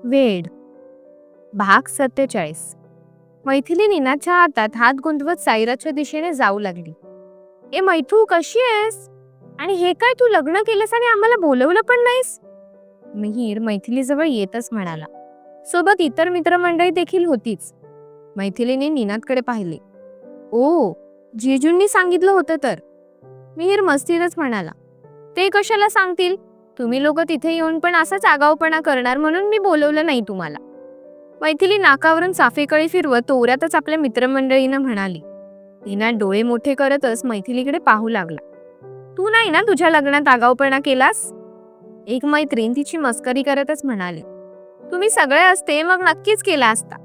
वेड. भाग 47. मैथिली नीनाच्या हातात हात गुंतवत सायराच्या दिशेने जाऊ लागली. ए मैथू, कशी आहेस? आणि हे काय, तू लग्न केलंस आणि आम्हाला बोलवलं पण नाहीस? मिहीर मैथिलीजवळ येतच म्हणाला. सोबत इतर मित्रमंडळी देखील होतीच. मैथिलीने नीनादकडे पाहिले. ओ, जीजूंनी सांगितलं होतं तर. मिहीर मस्तीतच म्हणाला. ते कशाला सांगतील? तुम्ही लोक तिथे येऊन पण असाच आगाऊपणा करणार म्हणून मी बोलवलं नाही तुम्हाला. मैथिली नाकावरून चाफेकळी फिरवत तोऱ्यातच आपल्या मित्रमंडळींना म्हणाली. नीना डोळे मोठे करतच मैथिलीकडे पाहू लागला. तू नाही ना तुझ्या लग्नात आगाऊपणा केलास? एक मैत्रीण तिची मस्करी करतच म्हणाली. तुम्ही सगळे असते मग नक्कीच केला असता.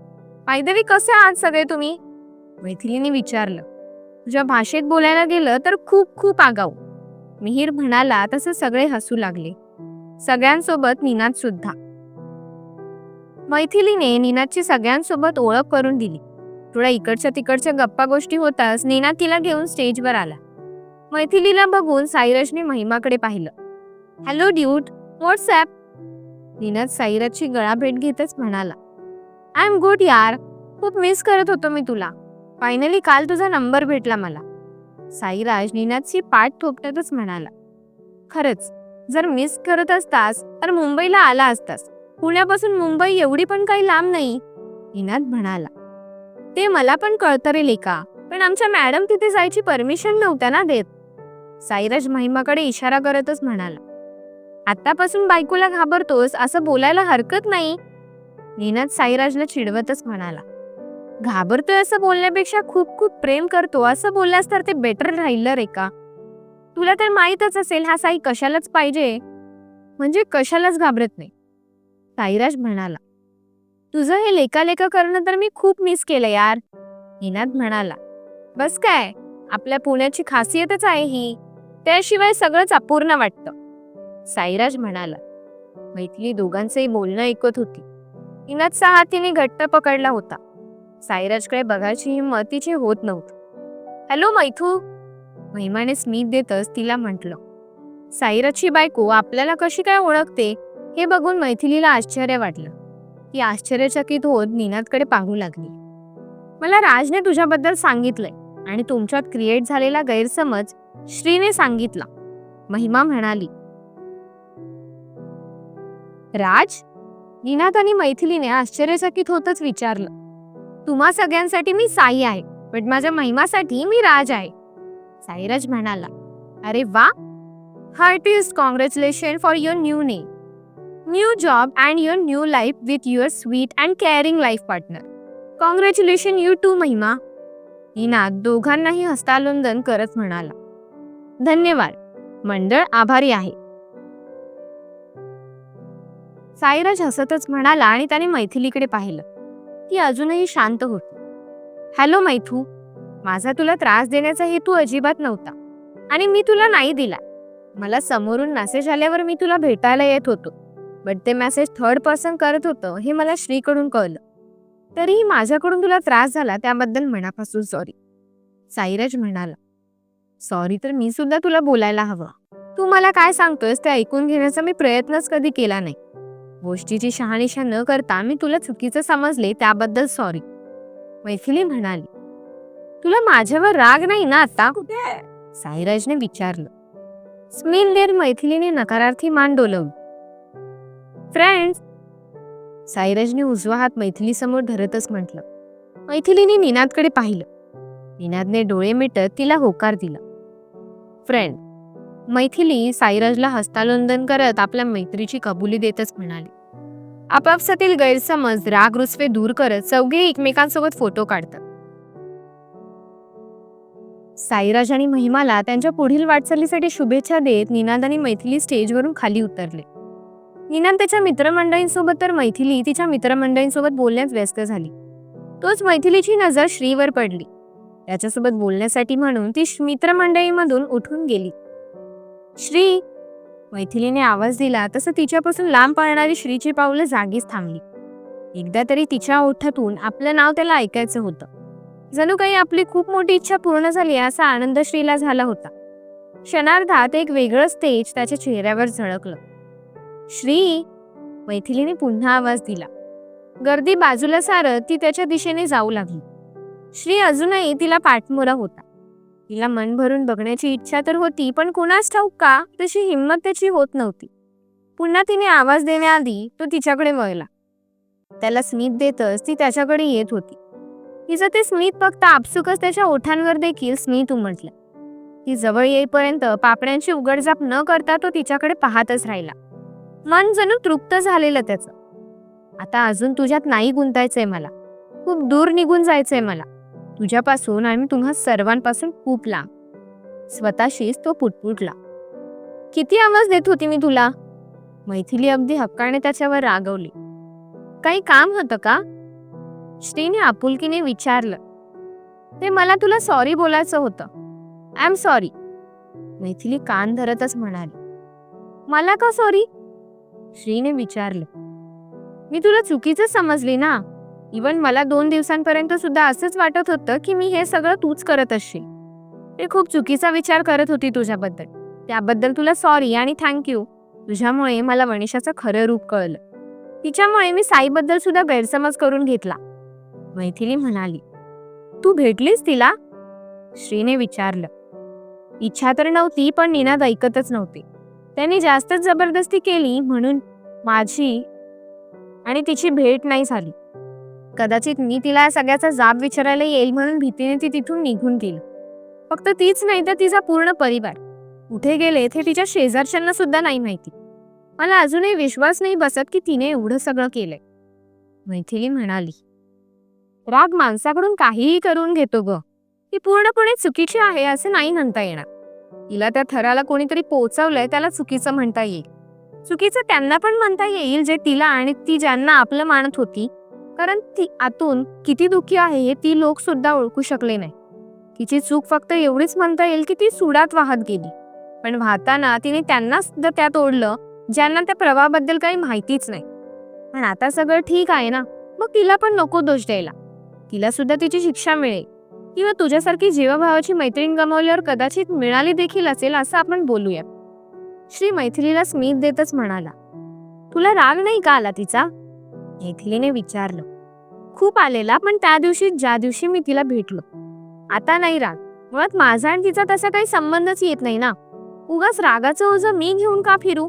पायदवी कसे आहात सगळे तुम्ही? मैथिलीने विचारलं. तुझ्या भाषेत बोलायला गेलं तर खूप खूप आगाऊ. मिहीर म्हणाला तसं सगळे हसू लागले. सगळ्यांसोबत नीनाद सुद्धा. मैथिलीने नीनादची सगळ्यांसोबत ओळख करून दिली. थोड्या इकडच्या तिकडच्या गप्पा गोष्टी होताच नीनाद तिला घेऊन स्टेजवर आला. मैथिलीला बघून सायराजने महिमाकडे पाहिलं. Hello dude, what's up? नीनाद सायराजची गळाभेट घेतच म्हणाला. आय एम गुड यार, खूप मिस करत होतो मी तुला. फायनली काल तुझा नंबर भेटला मला. साईराज नीनादची पाठ थोपटतच म्हणाला. खरंच, जर मिस करत असतास तर मुंबईला आला असतास. पुण्यापासून मुंबई एवढी पण काही लांब नाही, नीनाद म्हणाला. ते मला पण कळतं रे लेका, पण आमच्या मॅडम तिथे जायची परमिशन नव्हत्या ना देत. साईराज महिमाकडे इशारा करतच म्हणाला. आतापासून बायकोला घाबरतोस असं बोलायला हरकत नाही, नीनाद साईराजला चिडवतच म्हणाला. घाबरतोय असं बोलण्यापेक्षा खूप खूप प्रेम करतो असं बोललास तर ते बेटर राहिलं रे का. तुला तर माहीतच असेल हा साई कशालाच पाहिजे, म्हणजे कशालाच घाबरत नाही, साईराज म्हणाला. तुझं हे लेका लेका करणं तर मी खूप मिस केलं यार, नीनाद म्हणाला. बस काय, आपल्या पुण्याची खासियतच आहे ही, त्याशिवाय सगळंच अपूर्ण वाटतं, साईराज म्हणाला. मैथिली दोघांचंही बोलणं ऐकत होती. नीनादचा हात तिने घट्ट पकडला होता. साईराजकडे बघायची हिंमत तिची होत नव्हती. हॅलो मैथू, महिमाने स्मित देतच तिला म्हटलं. साईराजची बायको आपल्याला कशी काय ओळखते हे बघून मैथिलीला आश्चर्य वाटलं. ती आश्चर्यचकित होत नीनादकडे पाहू लागली. मला राजने तुझ्याबद्दल सांगितलंय आणि तुमच्यात क्रिएट झालेला गैरसमज श्रीने सांगितला, महिमा म्हणाली. राज? नीनाद आणि मैथिलीने आश्चर्यचकित होतच विचारलं. तुम्हा सगळ्यांसाठी मी साई आहे, पण माझ्या महिमासाठी मी राज आहे, साईराज म्हणाला. अरे वा, heartiest congratulation for your new name, new job and your new life with your sweet and caring life partner. Congratulation you too Mahima, Ninad दोघांनाही हस्तांदोलन करत म्हणाला. धन्यवाद, मंडळ आभारी आहे, साईराज हसतच म्हणाला आणि त्याने मैथिलीकडे पाहिलं. ती अजूनही शांत होती. हॅलो मैथू, माझा तुला त्रास देण्याचा हेतू अजिबात नव्हता आणि मी तुला नाही दिला. मला समोरून मेसेज आल्यावर मी तुला भेटायला येत होतो, बट ते मेसेज थर्ड पर्सन करत होतं हे मला श्रीकडून कळलं. तरीही माझ्याकडून तुला त्रास झाला त्याबद्दल मनापासून सॉरी, साईराज म्हणाला. सॉरी तर मी सुद्धा तुला बोलायला हवं. तू मला काय सांगतोयस ते ऐकून घेण्याचा मी प्रयत्नच कधी केला नाही. गोष्टीची शहानिशा न करता मी तुला चुकीचं समजले त्याबद्दल सॉरी, मैथिली म्हणाली. तुला माझ्यावर राग नाही ना आता? साईराजने विचारलं. स्मित देत मैथिलीने नकारार्थी मान डोलवली. फ्रेंड्स, साईराजने उजवा हात मैथिली समोर धरतच म्हटलं. मैथिलीने नीनादकडे पाहिलं. नीनादने डोळे मिटत तिला होकार दिला. फ्रेंड, मैथिली साईराजला हस्तांदोलन करत आपल्या मैत्रीची कबुली देतच म्हणाली. आपापसातील गैरसमज राग रुसवे दूर करत चौघे एकमेकांसोबत फोटो काढतात. साईराज आणि महिमाला त्यांच्या पुढील वाटचालीसाठी शुभेच्छा देत नीनाद आणि मैथिली स्टेजवरून खाली उतरले. नीनाद त्याच्या मित्रमंडळींसोबत तर मैथिली तिच्या मित्रमंडळींसोबत बोलण्यात व्यस्त झाली. तोच मैथिलीची नजर श्रीवर पडली. त्याच्यासोबत बोलण्यासाठी म्हणून ती मित्रमंडळीमधून उठून गेली. श्री, मैथिलीने आवाज दिला तसं तिच्यापासून लांब पळणारी श्रीची पावलं जागीच थांबली. एकदा तरी तिच्या ओठातून आपलं नाव त्याला ऐकायचं होतं. जणू काही आपली खूप मोठी इच्छा पूर्ण झाली असा आनंद श्रीला झाला होता. क्षणार्धात एक वेगळंच तेज त्याच्या चेहऱ्यावर झळकलं. श्री, मैथिलीने पुन्हा आवाज दिला. गर्दी बाजूला सारत ती त्याच्या दिशेने जाऊ लागली. श्री अजूनही तिला पाठमोरा होता. तिला मन भरून बघण्याची इच्छा तर होती, पण कुणास ठाऊक का तशी हिंमत त्याची होत नव्हती. पुन्हा तिने आवाज देण्याआधी तो तिच्याकडे वळला. त्याला स्मित देतच ती त्याच्याकडे येत होती. तिचं ते स्मित फक्त आपसुकच त्याच्या ओठांवर देखील स्मित उमटलं. ती जवळ येईपर्यंत पापण्यांची उघडझाप न करता तो तिच्याकडे पाहतच राहिला. मन जणू तृप्त झालेलं त्याचं. आता अजून तुझ्यात नाही गुंतायचंय मला. खूप दूर निघून जायचंय मला. तुझ्यापासून आणि तुम्हा सर्वांपासून खूप लांब. स्वतःशीच तो पुटपुटला. किती आवाज देत होती मी तुला? मैथिली अगदी हक्काने त्याच्यावर रागवली. काही काम होतं का? श्रीने आपुलकीने विचारलं. ते मला तुला सॉरी बोलायचं होतं. I am sorry. मैथिली कान धरतच म्हणाली. मला का सॉरी? श्रीने विचारलं. मी तुला चुकीचं समजली ना. इवन मला 2 दिवसांपर्यंत सुद्धा असंच वाटत होतं की मी हे सगळं तूच करत असशील. मी खूप चुकीचा विचार करत होती तुझ्याबद्दल. त्याबद्दल तुला सॉरी आणि थँक्यू. तुझ्यामुळे मला वनिषाचं खरं रूप कळलं. तिच्यामुळे मी साईबद्दल सुद्धा गैरसमज करून घेतला. मैथिली म्हणाली. तू भेटलीस तिला? श्रीने विचारलं. इच्छा तर नव्हती, पण निनाद ऐकतच नव्हते. त्यांनी जास्तच जबरदस्ती केली म्हणून माझी आणि तिची भेट नाही झाली. कदाचित मी तिला सगळ्याचा जाब विचारायला येईल म्हणून भीतीने ती तिथून निघून गेली. फक्त तीच नाही तर तिचा पूर्ण परिवार कुठे गेले हे तिच्या शेजारच्यांना सुद्धा नाही माहिती. मला अजूनही विश्वास नाही बसत की तिने एवढं सगळं केलंय. मैथिली म्हणाली. राग माणसाकडून काहीही करून घेतो ग. ती पूर्णपणे चुकीची आहे असं नाही म्हणता येणार. तिला त्या थराला कोणीतरी पोहोचवलंय त्याला चुकीचं म्हणता येईल. चुकीचं त्यांना पण म्हणता येईल जे तिला आणि ती ज्यांना आपलं मानत होती. कारण ती आतून किती दुःखी आहे हे ती लोक सुद्धा ओळखू शकले नाही. तिची चूक फक्त एवढीच म्हणता येईल की ती सुडात वाहत गेली. पण वाहताना तिने त्यांना सुद्धा त्यात ओढलं ज्यांना त्या प्रवाहाबद्दल काही माहितीच नाही. पण आता सगळं ठीक आहे ना, मग तिला पण नको दोष द्यायला. तिला सुद्धा तिची शिक्षा मिळेल. किंवा तुझ्यासारखी जीवाभावाची मैत्रीण गमावल्यावर कदाचित मिळाली देखील असेल असं आपण बोलूया. श्री मैथिलीला स्मित देतच म्हणाला. तुला राग नाही का आला तिचा? मैथिलीने विचारलं. खूप आलेला, पण त्या दिवशी ज्या दिवशी मी तिला भेटलो. आता नाही राग. मुळात माझा आणि तिचा तसा काही संबंधच येत नाही ना. उगाच रागाचं ओझं मी घेऊन का फिरू?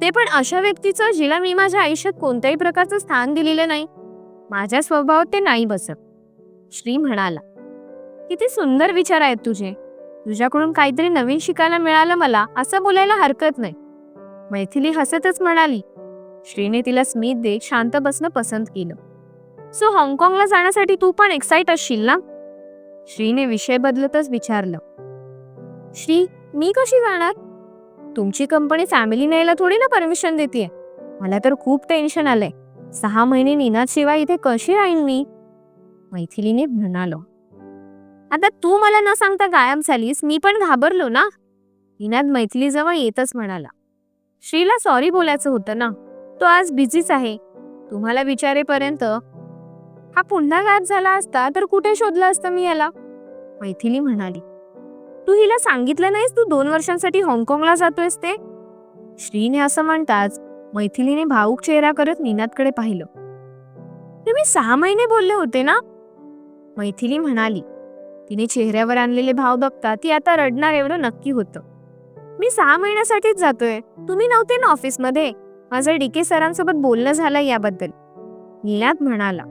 ते पण अशा व्यक्तीचं जिला मी माझ्या आयुष्यात कोणत्याही प्रकारचं स्थान दिलेलं नाही. माझ्या स्वभावात ते नाही बसत. श्री म्हणाला. किती सुंदर विचार आहेत तुझे. तुझ्याकडून काहीतरी नवीन शिकायला मिळालं मला असं बोलायला हरकत नाही. मैथिली हसतच म्हणाली. श्रीने तिला स्मित देत शांत बसणं पसंत केलं. सो हाँगकाँगला जाण्यासाठी तू पण एक्साइट असशील ना? श्रीने विषय बदलतच विचारलं. श्री, मी कशी जाणार? तुमची कंपनी फॅमिली न्यायला थोडी ना परमिशन देते. मला तर खूप टेन्शन आलंय. 6 महिने निनाद शिवाय इथे कशी राहीन मी? मैथिलीने म्हणालो. आता तू मला न सांगता गायब झालीस, मी पण घाबरलो ना. निनाद मैथिलीजवळ येतच म्हणाला. श्रीला सॉरी बोलायचं होतं ना. तो आज बिझीच आहे. तुम्हाला विचारेपर्यंत हा पुन्हा गायब झाला असता तर कुठे शोधलं असतं मी याला? मैथिली म्हणाली. तू हिला सांगितलं नाहीस तू 2 वर्षांसाठी हाँगकाँगला जातोयस ते? श्रीने असं म्हणताच मैथिलीने भाऊक चेहरा करत निनादकडे पाहिलं. तुम्ही 6 महिने बोलले होते ना? मैथिली म्हणाली. तिने चेहऱ्यावर आणलेले भाव बघता ती आता रडणार एवढं नक्की होतं. मी 6 महिन्यासाठीच जातोय. तुम्ही नव्हते ना ऑफिसमध्ये? माझं डीके सरांसोबत बोलणं झालं याबद्दल. निनाद म्हणाला.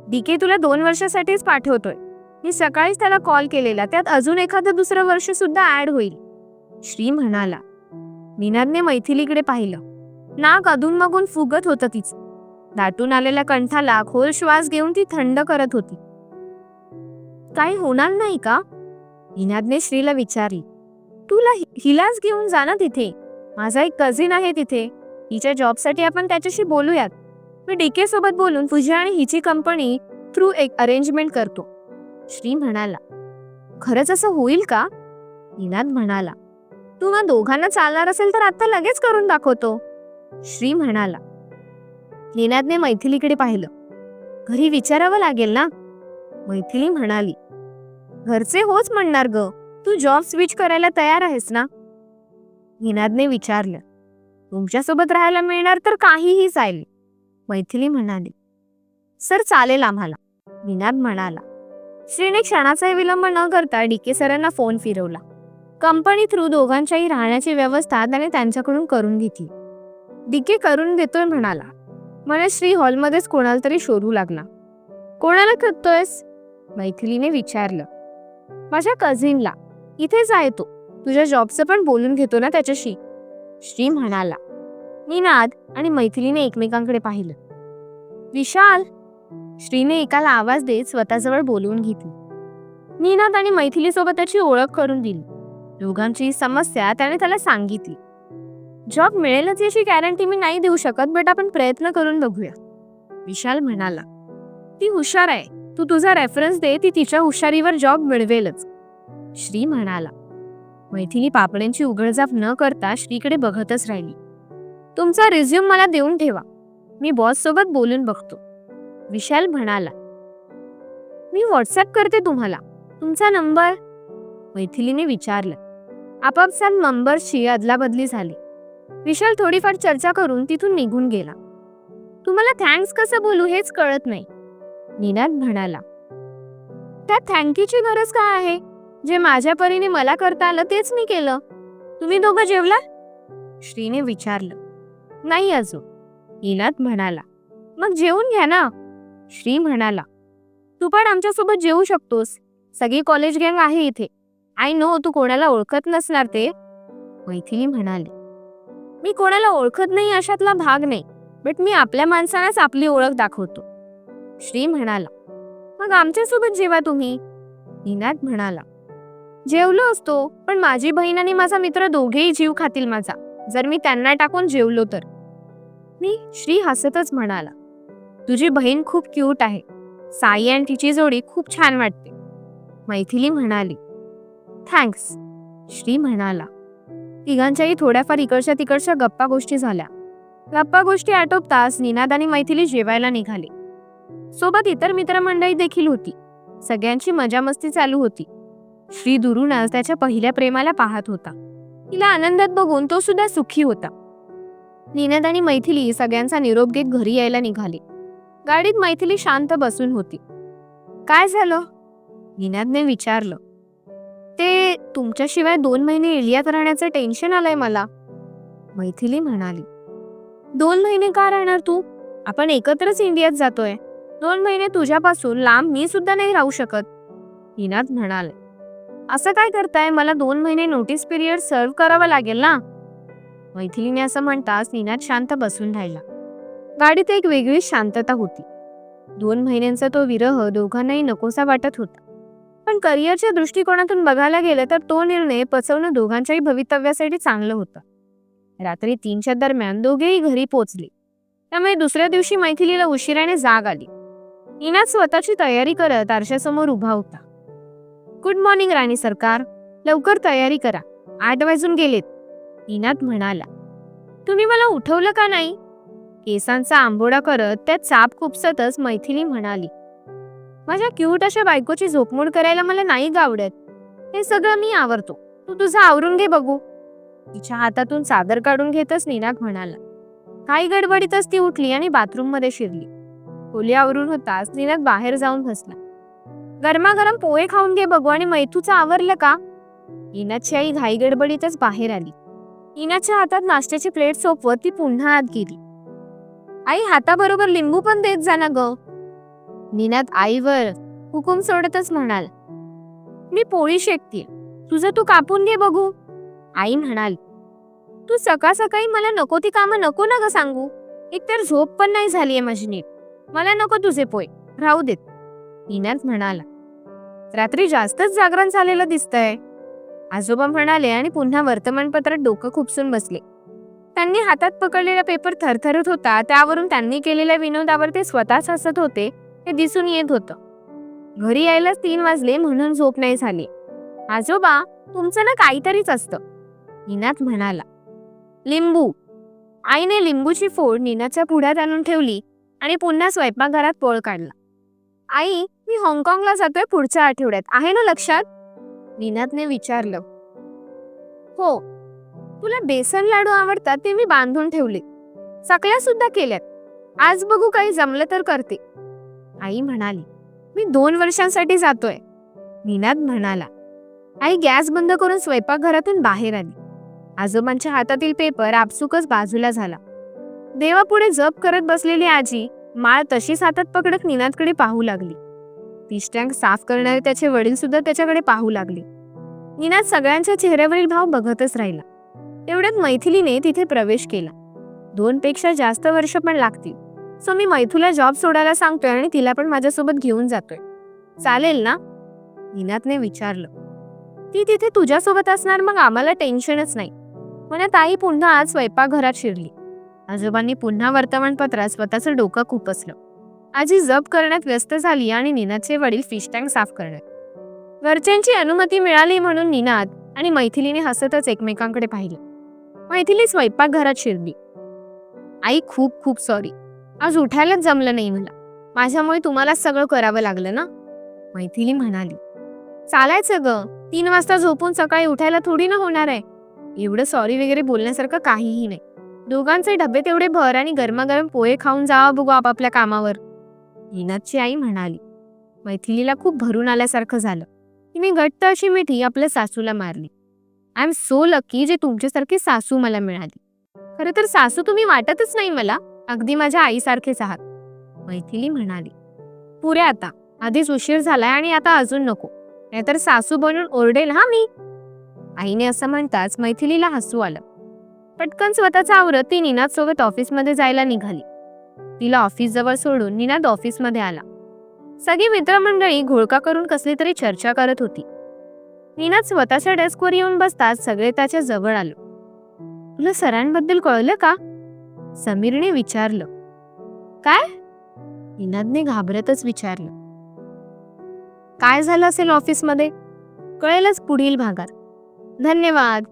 डीके तुला 2 वर्षासाठीच पाठवतोय. मी सकाळीच त्याला कॉल केलेला. त्यात अजून एखादं दुसरं वर्ष सुद्धा ऍड होईल. श्री म्हणाला. निनादने मैथिलीकडे पाहिलं. नाक अधूनमधून फुगत होतं तिचं. दाटून आलेल्या कंठाला खोल श्वास घेऊन ती थंड करत होती. काही होणार नाही का? निनादने श्रीला विचारली. तुला हिलाच घेऊन जा ना तिथे. माझा एक कझिन आहे तिथे. हिच्या जॉबसाठी आपण त्याच्याशी बोलूयात. मी डीके सोबत बोलून तुझी आणि हिची कंपनी थ्रू एक अरेंजमेंट करतो. श्री म्हणाला. खरंच असं होईल का? निनाद म्हणाला. तुम्हा दोघांना चालणार असेल तर आता लगेच करून दाखवतो. श्री म्हणाला. निनादने मैथिलीकडे पाहिलं. घरी विचारावं लागेल ना? मैथिली म्हणाली. घरचे होच म्हणणार ग. तू जॉब स्विच करायला तयार आहेस ना? निनादने विचारलं. तुमच्यासोबत राहायला मिळणार तर काहीही चालेल, मैथिली म्हणाली. सर चालेल आम्हाला, निनाद म्हणाला. श्रीने क्षणाचाही विलंब न करता डीके सरांना फोन फिरवला. कंपनी थ्रू दोघांच्याही राहण्याची व्यवस्था त्याने त्यांच्याकडून करून घेतली. डीके करून देतोय म्हणाला. मला श्री हॉलमध्येच कोणाला तरी शोधू लागला. कोणाला शोधतोयस? मैथिलीने विचारलं. माझ्या कझिनला. इथेच आहे तो. तुझ्या जॉबचं पण बोलून घेतो ना त्याच्याशी, श्री म्हणाला. निनाद आणि मैथिलीने एकमेकांकडे पाहिलं. विशाल, श्रीने एकाला आवाज देत स्वतःजवळ बोलवून घेतली. निनाद आणि मैथिलीसोबत त्याची ओळख करून दिली. दोघांची समस्या त्याने त्याला सांगितली. जॉब मिळेलच याची गॅरंटी मी नाही देऊ शकत, बट आपण प्रयत्न करून बघूया, विशाल म्हणाला. ती हुशार आहे, तू तुझा रेफरन्स दे, ती तिच्या हुशारीवर जॉब मिळवेलच, श्री म्हणाला. मैथिली पापड्यांची उघडझाप न करता श्रीकडे बघतच राहिली. तुमचा रिझ्यूम मला देऊन ठेवा, मी बॉस सोबत बोलून बघतो, विशाल म्हणाला. मी व्हॉट्सअप करते तुम्हाला. तुमचा नंबर? मैथिलीने विचारलं. आपापसात नंबरची अदलाबदली झाली. विशाल थोडीफार चर्चा करून तिथून निघून गेला. तुम्हाला थँक्स कसं बोलू हेच कळत नाही, निनाद म्हणाला. त्यात थँक्यूची गरज काय आहे? जे माझ्या परीने मला करता आलं तेच मी केलं. तुम्ही दोघं जेवला? श्रीने विचारलं. नाही अजून, निनाद म्हणाला. मग जेवून घ्या ना, श्री म्हणाला. तू पण आमच्यासोबत जेवू शकतोस, सगळी कॉलेज गँग आहे इथे. आय नो तू कोणाला ओळखत नसणार ते, मैथिली म्हणाली. मी कोणाला ओळखत नाही अशातला भाग नाही, बट मी आपल्या माणसालाच आपली ओळख दाखवतो, श्री म्हणाला. मग आमच्यासोबत जेवा तुम्ही, निनाद म्हणाला. जेवलो असतो, पण माझी बहीण आणि माझा मित्र दोघेही जीव खातील माझा, जर मी त्यांना टाकून जेवलो तर, मी, श्री हसतच म्हणाला. तुझी बहीण खूप क्यूट आहे. साई आणि तिची जोडी खूप छान वाटते, मैथिली म्हणाली. थँक्स, श्री म्हणाला. तिघांच्याही थोड्याफार इकडच्या तिकडच्या गप्पा गोष्टी झाल्या. गप्पा गोष्टी आटोपताच निनाद आणि मैथिली जेवायला निघाले. सोबत इतर मित्रमंडळी देखील होती. सगळ्यांची मजा मस्ती चालू होती. श्री दुरूनच त्याच्या पहिल्या प्रेमाला पाहत होता. तिला आनंदात बघून तो सुद्धा सुखी होता. निनाद आणि मैथिली सगळ्यांचा निरोप घेत घरी यायला निघाले. गाडीत मैथिली शांत बसून होती. काय झालं? निनादने विचारलं. ते तुमच्याशिवाय 2 महिने इंडियात राहण्याचं टेन्शन आलंय मला, मैथिली म्हणाली. 2 महिने का राहणार तू? आपण एकत्रच इंडियात जातोय. 2 महिने तुझ्यापासून लांब मी सुद्धा नाही राहू शकत, निनाद म्हणाले. असं काय करताय? मला 2 महिने नोटीस पिरियड सर्व्ह करावा लागेल ना, मैथिलीने असं म्हणताच निनाद शांत बसून राहिला. गाडीत एक वेगळी शांतता होती. 2 महिन्यांचा तो विरह दोघांनाही नकोसा वाटत होता. पण करिअरच्या दृष्टिकोनातून बघायला गेलं तर तो निर्णय पचवणं दोघांच्याही भवितव्यासाठी चांगलं होतं. रात्री 3च्या दरम्यान दोघेही घरी पोचले. त्यामुळे दुसऱ्या दिवशी मैथिलीला उशिराने जाग आली. निनाद स्वतःची तयारी करत आरशासमोर उभा होता. गुड मॉर्निंग राणी सरकार, लवकर तयारी करा, 8 वाजून गेलेत, निनाद म्हणाला. तुम्ही मला उठवलं का नाही? केसांचा आंबोडा करत त्यात चाप खुपसतच मैथिली म्हणाली. माझ्या क्यूट अशा बायकोची झोपमोड करायला मला नाही आवडत. हे सगळं मी आवरतो, तू तुझं आवरून घे बघू, तिच्या हातातून चादर काढून घेतच निनाद म्हणाला. काही गडबडीतच ती उठली आणि बाथरूम मध्ये शिरली. खोली आवरून होताच निनाद बाहेर जाऊन बसला. गरमागरम पोहे खाऊन घे बघू आणि मैथूचं आवरलं का? निनादची आई घाई गडबडीतच बाहेर आली. निनादच्या हातात नाश्त्याची प्लेट सोपवत ती पुन्हा आत गेली. आई हाताबरोबर लिंबू पण देत जा ना ग, निनाद आईवर हुकूम सोडतच म्हणाल. मी पोळी शेकते, तुझं तू कापून घे बघू, आई म्हणाली. तू सकाळ सकाळी मला नको ती कामं नको ना ग सांगू, एकतर झोप पण नाही झालीये माझी नीट, मला नको तुझे पोय, राहू देत, निनाद म्हणाला. रात्री जास्तच जागरण झालेलं दिसतंय, आजोबा म्हणाले आणि पुन्हा वर्तमानपत्रात डोकं खुपसून बसले. त्यांनी हातात पकडलेला पेपर थरथरत होता, त्यावरून त्यांनी केलेल्या विनोदावर ते स्वतःच हसत होते हे दिसून येत होतं. घरी यायलाच 3 वाजले म्हणून झोप नाही झाली. आजोबा तुमचं ना काहीतरीच असतं, निनाद म्हणाला. लिंबू, आईने लिंबूची फोड निनादच्या पुढ्यात आणून ठेवली आणि पुन्हा स्वयंपाकघरात पळ काढला. आई मी हाँगकाँगला जातोय पुढच्या आठवड्यात, आहे ना लक्षात? निनादने विचारलं. हो, तुला बेसन लाडू आवडतात ते मी बांधून ठेवले. चकल्या सुद्धा केल्यात. आज बघू काही जमलं तर करते. आई म्हणाली. मी 2 वर्षांसाठी जातोय. निनाद म्हणाला. आई गॅस बंद करून स्वयंपाकघरातून बाहेर आली. आजोबांच्या हातातील पेपर आपसुकच बाजूला झाला. देवापुढे जप करत बसलेली आजी माळ तशीच हातात पकडत निनादकडे पाहू लागली. फिश टँक साफ करणारे त्याचे वडील सुद्धा त्याच्याकडे पाहू लागले. निनाद सगळ्यांच्या चेहऱ्यावरील भाव बघतच राहिला. तेवढ्यात मैथिलीने तिथे प्रवेश केला. 2 पेक्षा जास्त वर्ष पण लागतील. सो मी मैथूला जॉब सोडायला सांगतोय आणि तिला पण माझ्यासोबत घेऊन जातोय. चालेल ना? निनादने विचारलं. ती तिथे तुझ्यासोबत असणार मग आम्हाला टेन्शनच नाही. म्हणत आई पुन्हा आज स्वयंपाकघरात शिरली. आजोबांनी पुन्हा वर्तमानपत्रात स्वतःचं डोकं खुपसलं. आजी जप करण्यात व्यस्त झाली आणि निनादचे वडील फिश टँक साफ करण्यात. घरच्यांची अनुमती मिळाली म्हणून निनाद आणि मैथिलीने हसतच एकमेकांकडे पाहिलं. मैथिली स्वयंपाकघरात शिरली. आई खूप खूप सॉरी. आज उठायलाच जमलं नाही मला. माझ्यामुळे तुम्हाला सगळं करावं लागलं ना? मैथिली म्हणाली. चालायचं ग. 3 वाजता झोपून सकाळी उठायला थोडी ना होणार आहे. एवढं सॉरी वगैरे बोलण्यासारखं काहीही नाही. दोघांचे डबे तेवढे भर आणि गरमागरम पोहे खाऊन जावा बघू आपापल्या कामावर. निनादची आई म्हणाली. मैथिलीला खूप भरून आल्यासारखं झालं. तिने घट्ट अशी मिठी आपल्या सासूला मारली. आय एम सो लकी जे तुमच्यासारखी सासू मला मिळाली. खरं तर सासू तुम्ही वाटतच नाही मला. अगदी माझ्या आईसारखेच आहात. मैथिली म्हणाली. पुरे आता. आधीच उशीर झालाय आणि आता अजून नको. नाहीतर सासू बनून ओरडेल हा मी. आईने असं म्हणताच मैथिलीला हसू आलं. पटकन स्वतःचा आवरत ती निनाद सोबत ऑफिसमध्ये जायला निघाली. तिला ऑफिस जवळ सोडून निनाद ऑफिसमध्ये आला. सगळी मित्रमंडळी घोळका करून कसली तरी चर्चा करत होती. निनाद स्वतःच्या डेस्कवर येऊन बसताच सगळे त्याच्या जवळ आलो. तुला सरांबद्दल कळलं का? समीरने विचारलं. काय? निनादने घाबरतच विचारलं. काय झालं असेल ऑफिसमध्ये? कळेलच पुढील भागात. धन्यवाद.